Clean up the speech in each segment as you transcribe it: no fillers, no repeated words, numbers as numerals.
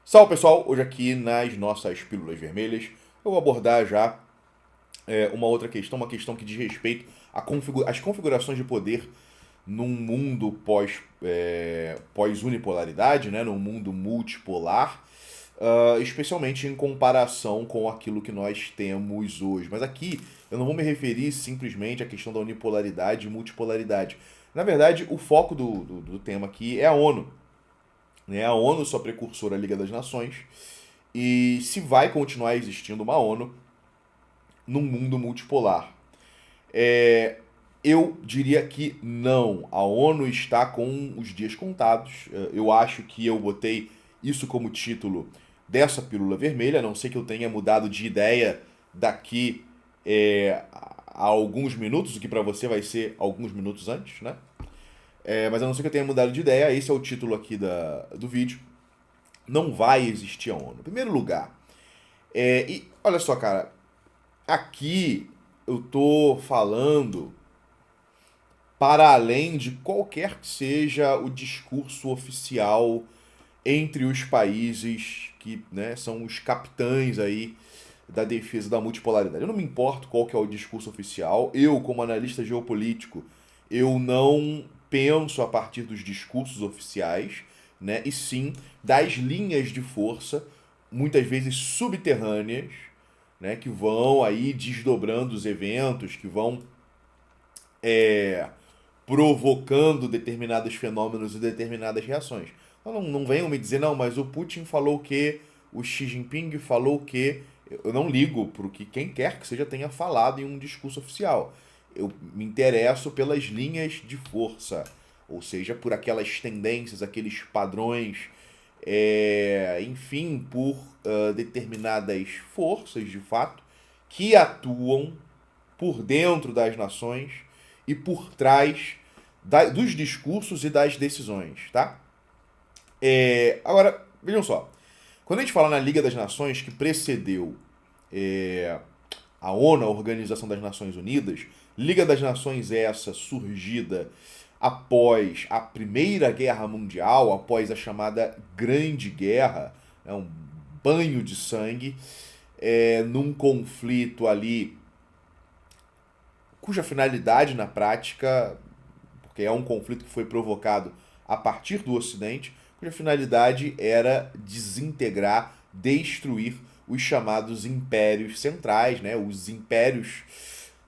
Salve pessoal, hoje aqui nas nossas pílulas vermelhas eu vou abordar já uma outra questão, uma questão que diz respeito às configurações de poder num mundo pós-unipolaridade, né, num mundo multipolar, especialmente em comparação com aquilo que nós temos hoje. Mas aqui eu não vou me referir simplesmente à questão da unipolaridade e multipolaridade. Na verdade, o foco do tema aqui é a ONU, né? A ONU, sua precursora, a Liga das Nações, e se vai continuar existindo uma ONU num mundo multipolar. É, eu diria que não. A ONU está com os dias contados. Eu acho que eu botei isso como título dessa pílula vermelha, a não sei que eu tenha mudado de ideia daqui a alguns minutos, o que para você vai ser alguns minutos antes, né? Mas a não ser que eu tenha mudado de ideia, esse é o título aqui do vídeo. Não vai existir a ONU. Em primeiro lugar, e olha só, cara, aqui eu tô falando para além de qualquer que seja o discurso oficial entre os países que, né, são os capitães aí da defesa da multipolaridade. Eu não me importo qual que é o discurso oficial. Eu, como analista geopolítico, eu não penso a partir dos discursos oficiais, né, e sim das linhas de força, muitas vezes subterrâneas, né, que vão aí desdobrando os eventos, que vão é, provocando determinados fenômenos e determinadas reações. Então não venham me dizer, não, mas o Putin falou que, o Xi Jinping falou que. Eu não ligo para o que quem quer que seja tenha falado em um discurso oficial. Eu me interesso pelas linhas de força, ou seja, por aquelas tendências, aqueles padrões, enfim, por determinadas forças de fato que atuam por dentro das nações e por trás dos discursos e das decisões, tá? Agora, vejam só. Quando a gente fala na Liga das Nações, que precedeu a ONU, a Organização das Nações Unidas, Liga das Nações essa surgida após a Primeira Guerra Mundial, após a chamada Grande Guerra, né, um banho de sangue, num conflito ali cuja finalidade na prática, porque é um conflito que foi provocado a partir do Ocidente, cuja finalidade era desintegrar, destruir os chamados impérios centrais, né? Os impérios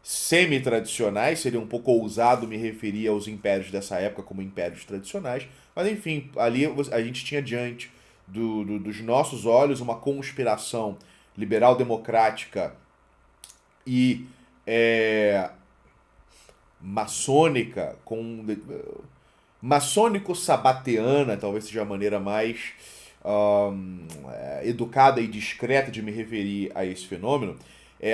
semi-tradicionais, seria um pouco ousado me referir aos impérios dessa época como impérios tradicionais, mas enfim, ali a gente tinha diante dos nossos olhos uma conspiração liberal-democrática e é, maçônica, maçônico-sabateana, talvez seja a maneira mais educada e discreta de me referir a esse fenômeno.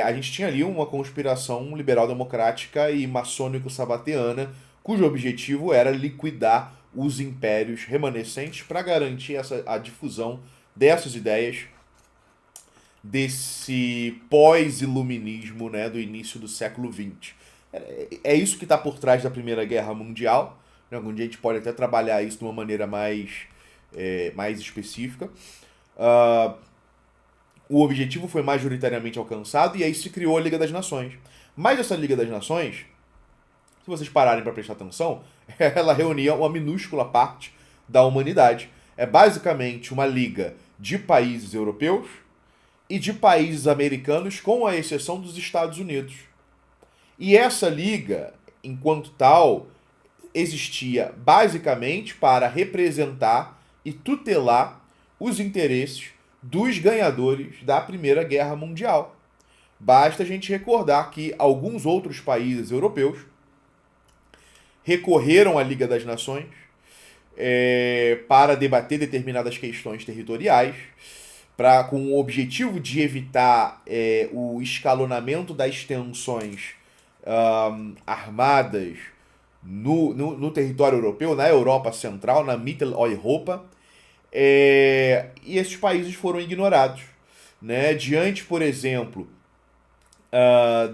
A gente tinha ali uma conspiração liberal-democrática e maçônico-sabateana, cujo objetivo era liquidar os impérios remanescentes para garantir a difusão dessas ideias desse pós-iluminismo, né, do início do século XX. É isso que está por trás da Primeira Guerra Mundial. Né? Algum dia a gente pode até trabalhar isso de uma maneira mais específica. Uh, o objetivo foi majoritariamente alcançado e aí se criou a Liga das Nações. Mas essa Liga das Nações, se vocês pararem para prestar atenção, ela reunia uma minúscula parte da humanidade. É basicamente uma liga de países europeus e de países americanos, com a exceção dos Estados Unidos. E essa liga, enquanto tal, existia basicamente para representar e tutelar os interesses dos ganhadores da Primeira Guerra Mundial. Basta a gente recordar que alguns outros países europeus recorreram à Liga das Nações para debater determinadas questões territoriais, com o objetivo de evitar o escalonamento das tensões armadas no território europeu, na Europa Central, na Mitteleuropa, e esses países foram ignorados. Né? Diante, por exemplo,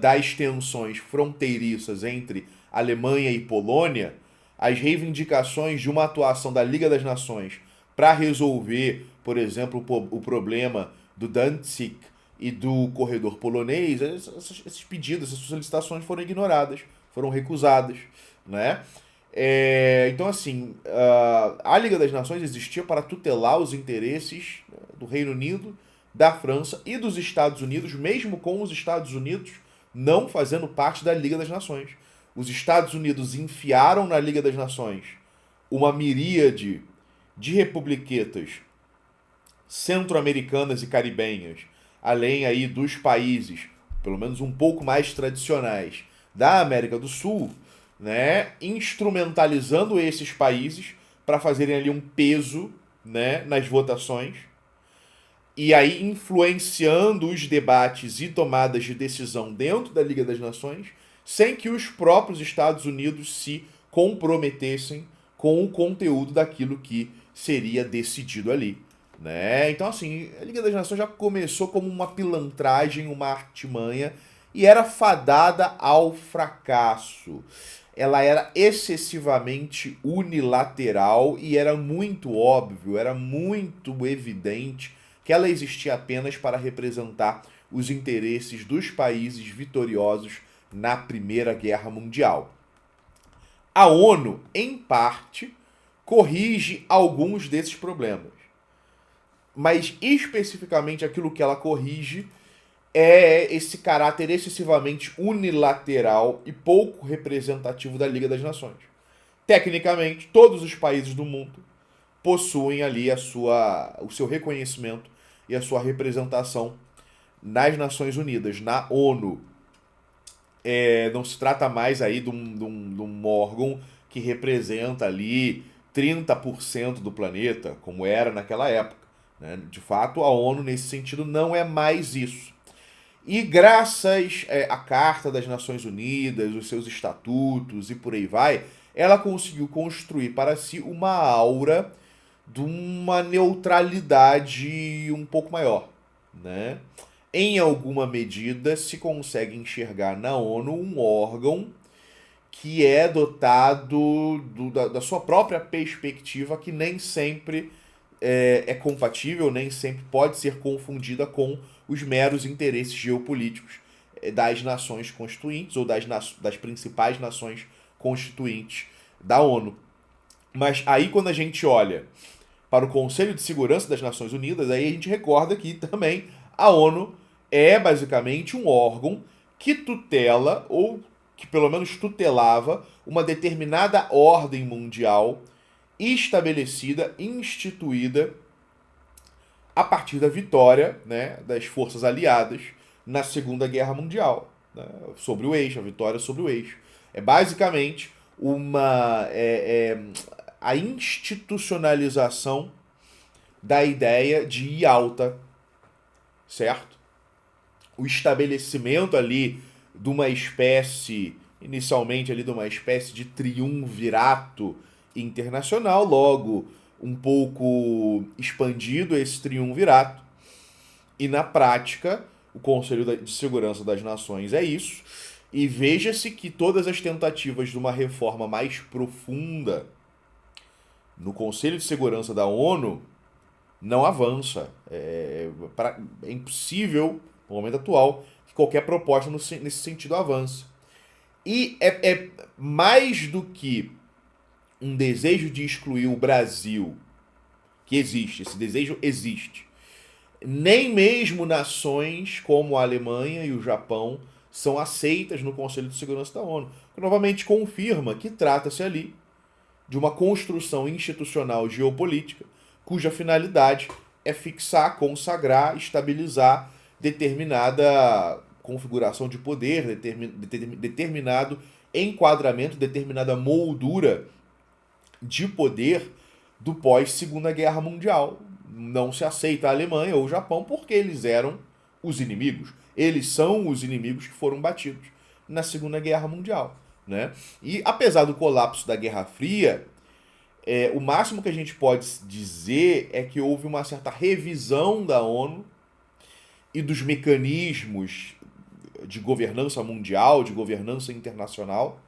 das tensões fronteiriças entre Alemanha e Polônia, as reivindicações de uma atuação da Liga das Nações para resolver por exemplo, o problema do Danzig e do corredor polonês, esses pedidos, essas solicitações foram ignoradas, foram recusadas, né? Então, assim, a Liga das Nações existia para tutelar os interesses do Reino Unido, da França e dos Estados Unidos, mesmo com os Estados Unidos não fazendo parte da Liga das Nações. Os Estados Unidos enfiaram na Liga das Nações uma miríade de republiquetas centro-americanas e caribenhas, além aí dos países, pelo menos um pouco mais tradicionais, da América do Sul, né, instrumentalizando esses países para fazerem ali um peso, né, nas votações e aí influenciando os debates e tomadas de decisão dentro da Liga das Nações, sem que os próprios Estados Unidos se comprometessem com o conteúdo daquilo que seria decidido ali. Né? Então, assim, a Liga das Nações já começou como uma pilantragem, uma artimanha, e era fadada ao fracasso. Ela era excessivamente unilateral e era muito óbvio, era muito evidente que ela existia apenas para representar os interesses dos países vitoriosos na Primeira Guerra Mundial. A ONU, em parte, corrige alguns desses problemas. Mas especificamente aquilo que ela corrige é esse caráter excessivamente unilateral e pouco representativo da Liga das Nações. Tecnicamente, todos os países do mundo possuem ali o seu reconhecimento e a sua representação nas Nações Unidas, na ONU. Não se trata mais aí de um órgão que representa ali 30% do planeta, como era naquela época. Né? De fato, a ONU, nesse sentido, não é mais isso. E graças à Carta das Nações Unidas, os seus estatutos e por aí vai, ela conseguiu construir para si uma aura de uma neutralidade um pouco maior, né? Em alguma medida, se consegue enxergar na ONU um órgão que é dotado da sua própria perspectiva, que nem sempre é compatível, nem sempre pode ser confundida com os meros interesses geopolíticos das nações constituintes ou das principais nações constituintes da ONU. Mas aí quando a gente olha para o Conselho de Segurança das Nações Unidas, aí a gente recorda que também a ONU é basicamente um órgão que tutela, ou que pelo menos tutelava, uma determinada ordem mundial estabelecida, instituída a partir da vitória, né, das forças aliadas na Segunda Guerra Mundial, né, sobre o eixo, a vitória sobre o eixo. É basicamente a institucionalização da ideia de Yalta, certo? O estabelecimento ali de uma espécie, inicialmente ali de uma espécie de triunvirato internacional, logo um pouco expandido esse triunvirato, e na prática o Conselho de Segurança das Nações é isso, e veja-se que todas as tentativas de uma reforma mais profunda no Conselho de Segurança da ONU não avança. É impossível, no momento atual, que qualquer proposta nesse sentido avance. E é mais do que um desejo de excluir o Brasil, que existe, esse desejo existe. Nem mesmo nações como a Alemanha e o Japão são aceitas no Conselho de Segurança da ONU, que novamente confirma que trata-se ali de uma construção institucional geopolítica cuja finalidade é fixar, consagrar, estabilizar determinada configuração de poder, determinado enquadramento, determinada moldura de poder do pós-Segunda Guerra Mundial. Não se aceita a Alemanha ou o Japão porque eles eram os inimigos. Eles são os inimigos que foram batidos na Segunda Guerra Mundial. Né? E apesar do colapso da Guerra Fria, o máximo que a gente pode dizer é que houve uma certa revisão da ONU e dos mecanismos de governança mundial, de governança internacional,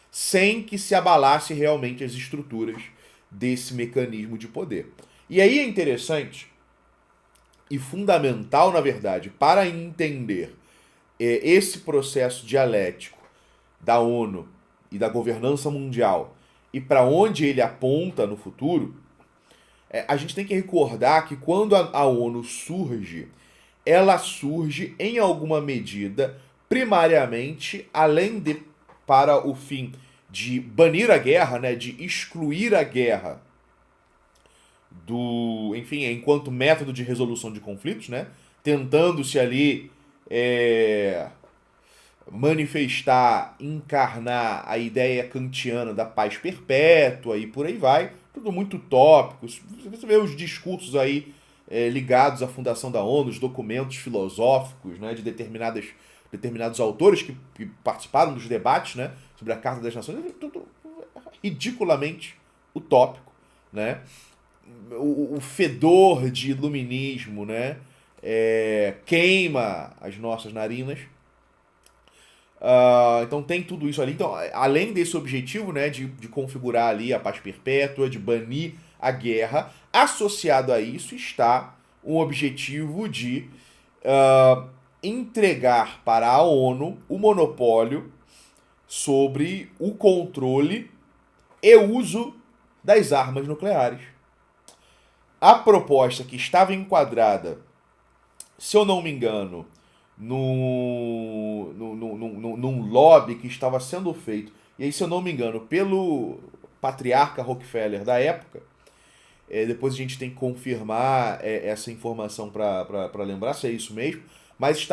sem que se abalasse realmente as estruturas desse mecanismo de poder. E aí é interessante, e fundamental, na verdade, para entender esse processo dialético da ONU e da governança mundial e para onde ele aponta no futuro, a gente tem que recordar que quando a ONU surge, ela surge em alguma medida, primariamente, além de para o fim de banir a guerra, né, de excluir a guerra enfim, enquanto método de resolução de conflitos, né, tentando-se ali é, manifestar, encarnar a ideia kantiana da paz perpétua e por aí vai, tudo muito utópico. Você vê os discursos aí ligados à fundação da ONU, os documentos filosóficos, né, de determinados autores que participaram dos debates, né, sobre a Carta das Nações, tudo ridiculamente utópico, né? O fedor de iluminismo, né, queima as nossas narinas. Então tem tudo isso ali. Então, além desse objetivo, né, de configurar ali a paz perpétua, de banir a guerra, associado a isso está um objetivo de entregar para a ONU o monopólio sobre o controle e uso das armas nucleares. A proposta que estava enquadrada, se eu não me engano, num lobby que estava sendo feito, e aí, se eu não me engano, pelo patriarca Rockefeller da época, depois a gente tem que confirmar essa informação para lembrar se é isso mesmo, mas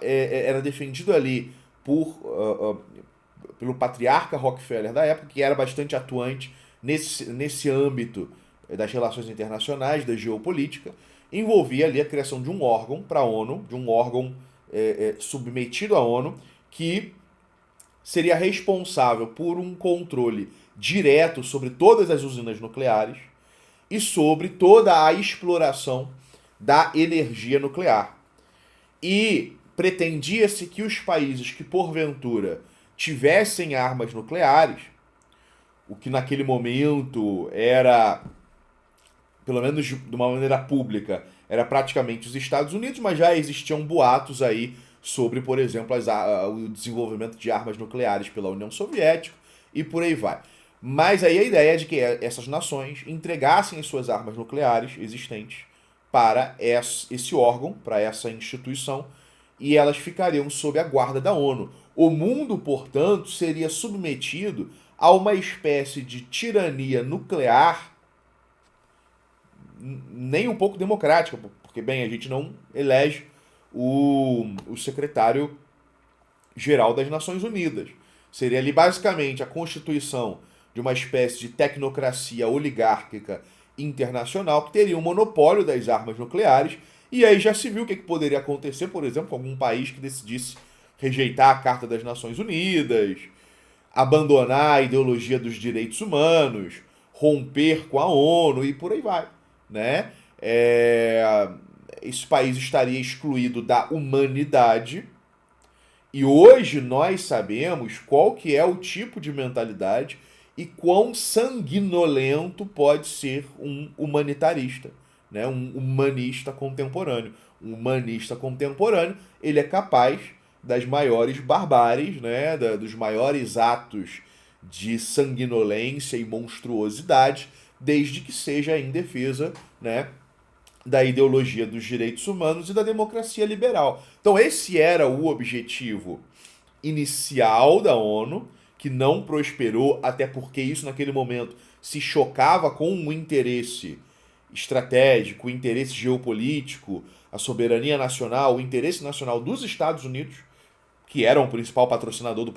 era defendido ali pelo patriarca Rockefeller da época, que era bastante atuante nesse âmbito das relações internacionais, da geopolítica, envolvia ali a criação de um órgão para a ONU, de um órgão submetido à ONU, que seria responsável por um controle direto sobre todas as usinas nucleares e sobre toda a exploração da energia nuclear. E pretendia-se que os países que, porventura, tivessem armas nucleares, o que naquele momento era, pelo menos de uma maneira pública, era praticamente os Estados Unidos, mas já existiam boatos aí sobre, por exemplo, o desenvolvimento de armas nucleares pela União Soviética e por aí vai. Mas aí a ideia é de que essas nações entregassem as suas armas nucleares existentes para esse órgão, para essa instituição, e elas ficariam sob a guarda da ONU. O mundo, portanto, seria submetido a uma espécie de tirania nuclear nem um pouco democrática, porque, bem, a gente não elege o secretário-geral das Nações Unidas. Seria ali, basicamente, a constituição de uma espécie de tecnocracia oligárquica internacional que teria um monopólio das armas nucleares, e aí já se viu o que poderia acontecer, por exemplo, com algum país que decidisse rejeitar a Carta das Nações Unidas, abandonar a ideologia dos direitos humanos, romper com a ONU e por aí vai, né? Esse país estaria excluído da humanidade, e hoje nós sabemos qual que é o tipo de mentalidade e quão sanguinolento pode ser um humanitarista, né? Um humanista contemporâneo. Um humanista contemporâneo, ele é capaz das maiores barbáries, né? Dos maiores atos de sanguinolência e monstruosidade, desde que seja em defesa, né, da ideologia dos direitos humanos e da democracia liberal. Então esse era o objetivo inicial da ONU, que não prosperou, até porque isso naquele momento se chocava com o interesse estratégico, o interesse geopolítico, a soberania nacional, o interesse nacional dos Estados Unidos, que eram o principal patrocinador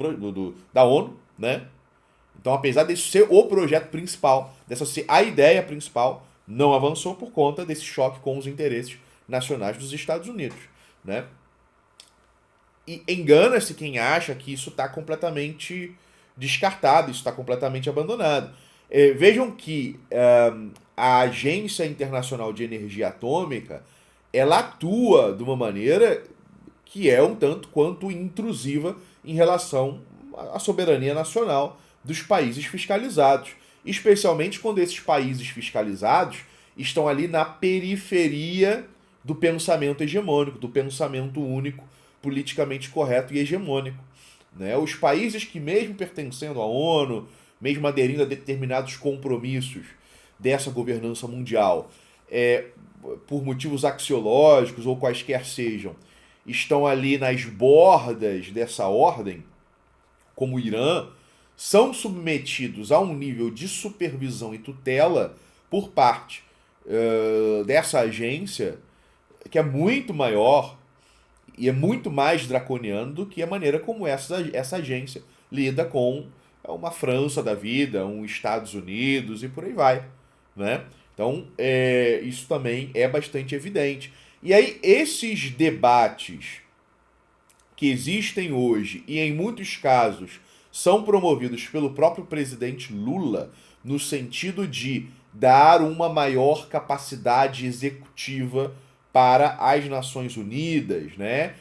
da ONU, né? Então, apesar disso ser o projeto principal, dessa ser a ideia principal, não avançou por conta desse choque com os interesses nacionais dos Estados Unidos, né? E engana-se quem acha que isso está completamente descartado, isso está completamente abandonado. Vejam que a Agência Internacional de Energia Atômica, ela atua de uma maneira que é um tanto quanto intrusiva em relação à soberania nacional dos países fiscalizados, especialmente quando esses países fiscalizados estão ali na periferia do pensamento hegemônico, do pensamento único, politicamente correto e hegemônico. Né? Os países que, mesmo pertencendo à ONU, mesmo aderindo a determinados compromissos dessa governança mundial, por motivos axiológicos ou quaisquer sejam, estão ali nas bordas dessa ordem, como o Irã, são submetidos a um nível de supervisão e tutela por parte dessa agência que é muito maior e é muito mais draconiano do que a maneira como essa agência lida com uma França da vida, um Estados Unidos e por aí vai, né? Então, isso também é bastante evidente. E aí, esses debates que existem hoje e em muitos casos são promovidos pelo próprio presidente Lula no sentido de dar uma maior capacidade executiva para as Nações Unidas, né?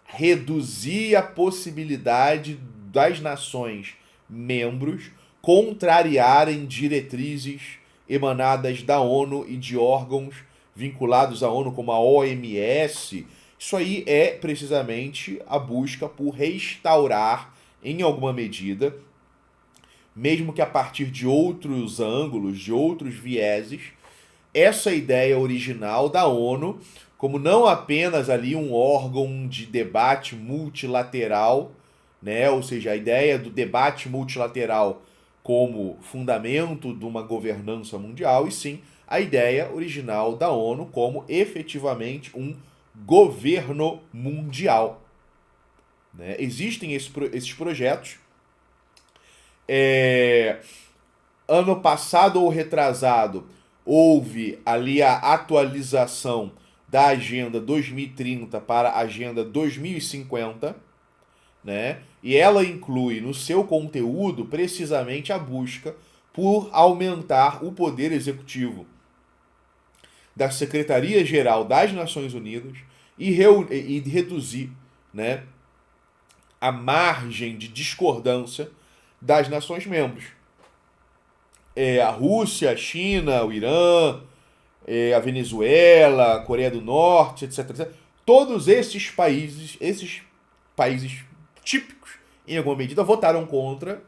Reduzir a possibilidade das nações membros contrariarem diretrizes emanadas da ONU e de órgãos vinculados à ONU, como a OMS. Isso aí é precisamente a busca por restaurar, em alguma medida, mesmo que a partir de outros ângulos, de outros vieses, essa ideia original da ONU, como não apenas ali um órgão de debate multilateral, né? Ou seja, a ideia do debate multilateral como fundamento de uma governança mundial, e sim a ideia original da ONU como efetivamente um governo mundial. Né? Existem esses projetos. Ano passado ou retrasado, houve ali a atualização da Agenda 2030 para a Agenda 2050, né? E ela inclui no seu conteúdo precisamente a busca por aumentar o poder executivo da Secretaria-Geral das Nações Unidas e reduzir, né, a margem de discordância das nações membros. A Rússia, a China, o Irã, a Venezuela, a Coreia do Norte, etc, etc. Todos esses países típicos, em alguma medida, votaram contra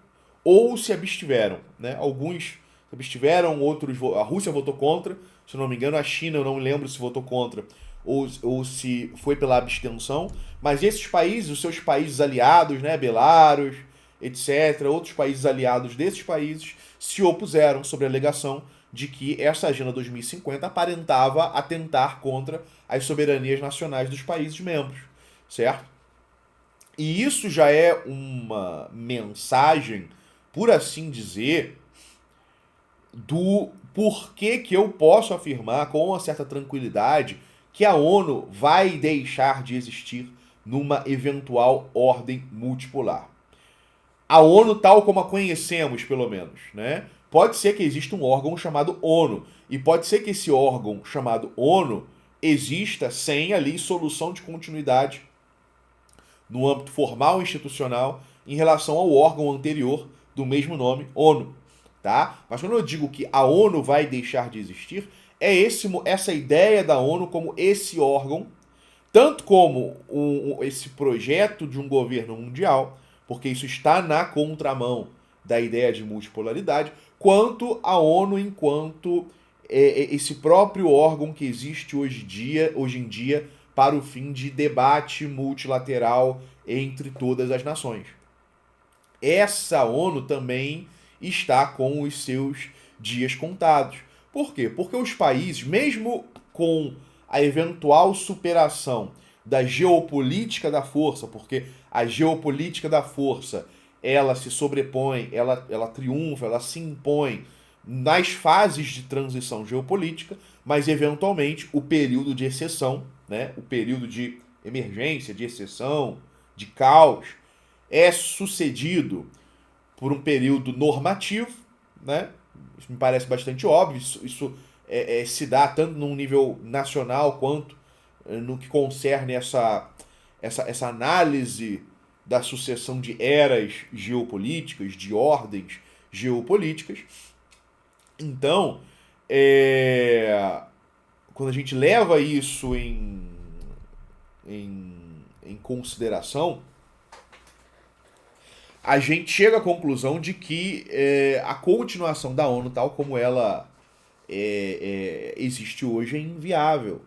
ou se abstiveram. Né? Alguns se abstiveram, outros. A Rússia votou contra, se não me engano, a China, eu não lembro se votou contra ou se foi pela abstenção. Mas esses países, os seus países aliados, né, Belarus, etc., outros países aliados desses países, se opuseram sobre a alegação de que essa Agenda 2050 aparentava atentar contra as soberanias nacionais dos países membros, certo? E isso já é uma mensagem, por assim dizer, do porquê que eu posso afirmar com uma certa tranquilidade que a ONU vai deixar de existir numa eventual ordem multipolar. A ONU tal como a conhecemos, pelo menos, né? Pode ser que exista um órgão chamado ONU, e pode ser que esse órgão chamado ONU exista sem ali solução de continuidade no âmbito formal e institucional em relação ao órgão anterior do mesmo nome, ONU, tá? Mas quando eu digo que a ONU vai deixar de existir, é essa ideia da ONU como esse órgão, tanto como esse projeto de um governo mundial, porque isso está na contramão da ideia de multipolaridade, quanto a ONU enquanto esse próprio órgão que existe hoje em dia para o fim de debate multilateral entre todas as nações. Essa ONU também está com os seus dias contados. Por quê? Porque os países, mesmo com a eventual superação da geopolítica da força, porque a geopolítica da força ela se sobrepõe, ela triunfa, ela se impõe nas fases de transição geopolítica, mas eventualmente o período de exceção, né, o período de emergência, de exceção, de caos, é sucedido por um período normativo, né? Isso me parece bastante óbvio, isso se dá tanto num nível nacional quanto no que concerne essa análise da sucessão de eras geopolíticas, de ordens geopolíticas. Então, quando a gente leva isso em consideração, a gente chega à conclusão de que a continuação da ONU, tal como ela existe hoje, é inviável.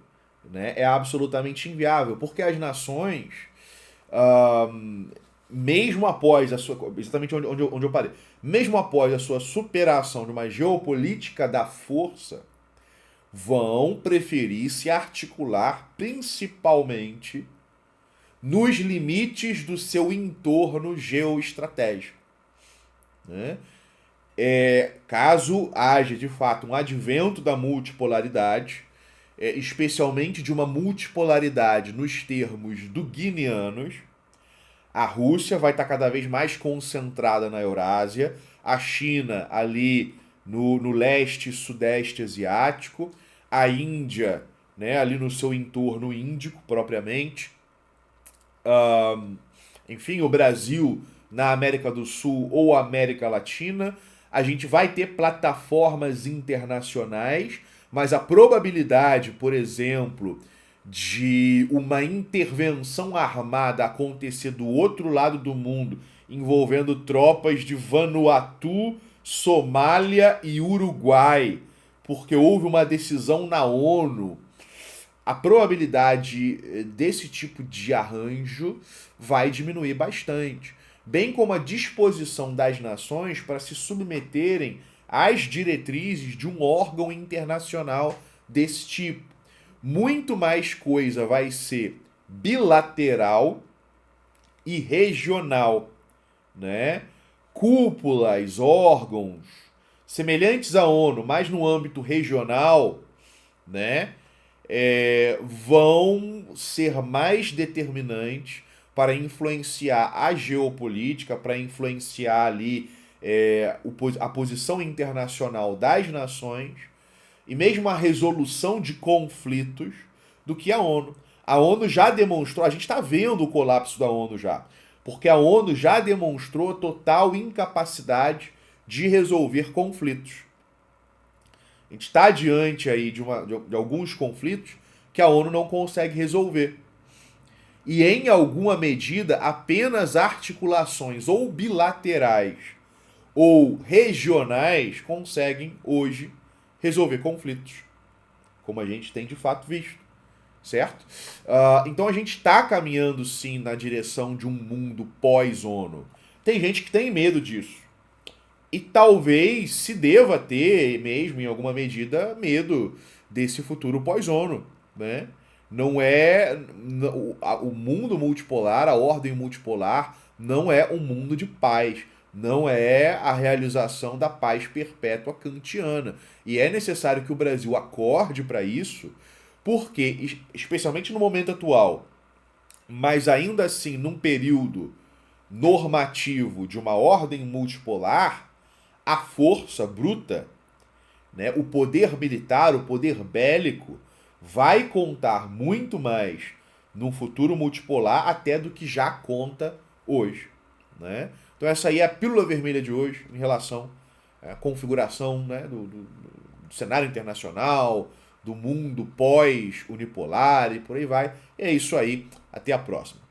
Né? É absolutamente inviável, porque as nações, ah, mesmo após a sua. Exatamente onde eu parei. Mesmo após a sua superação de uma geopolítica da força, vão preferir se articular principalmente nos limites do seu entorno geoestratégico. Né? Caso haja de fato um advento da multipolaridade, especialmente de uma multipolaridade nos termos do guineanos, a Rússia vai estar cada vez mais concentrada na Eurásia, a China ali no leste e sudeste asiático, a Índia, né, ali no seu entorno índico propriamente, enfim, o Brasil na América do Sul ou América Latina. A gente vai ter plataformas internacionais, mas a probabilidade, por exemplo, de uma intervenção armada acontecer do outro lado do mundo, envolvendo tropas de Vanuatu, Somália e Uruguai, porque houve uma decisão na ONU, a probabilidade desse tipo de arranjo vai diminuir bastante, bem como a disposição das nações para se submeterem às diretrizes de um órgão internacional desse tipo. Muito mais coisa vai ser bilateral e regional, né? Cúpulas, órgãos semelhantes à ONU, mas no âmbito regional, né? Vão ser mais determinantes para influenciar a geopolítica, para influenciar ali a posição internacional das nações e mesmo a resolução de conflitos do que a ONU. A ONU já demonstrou, a gente está vendo o colapso da ONU já, porque a ONU já demonstrou total incapacidade de resolver conflitos. A gente está diante aí de alguns conflitos que a ONU não consegue resolver. E em alguma medida, apenas articulações ou bilaterais ou regionais conseguem hoje resolver conflitos, como a gente tem de fato visto, certo? Então a gente está caminhando sim na direção de um mundo pós-ONU. Tem gente que tem medo disso. E talvez se deva ter mesmo, em alguma medida, medo desse futuro pós-ONU, né? Não é o mundo multipolar, a ordem multipolar, não é um mundo de paz, não é a realização da paz perpétua kantiana. E é necessário que o Brasil acorde para isso, porque, especialmente no momento atual, mas ainda assim num período normativo de uma ordem multipolar, a força bruta, né, o poder militar, o poder bélico, vai contar muito mais num futuro multipolar até do que já conta hoje. Né? Então essa aí é a pílula vermelha de hoje em relação à configuração, né, do cenário internacional, do mundo pós-unipolar e por aí vai. E é isso aí. Até a próxima.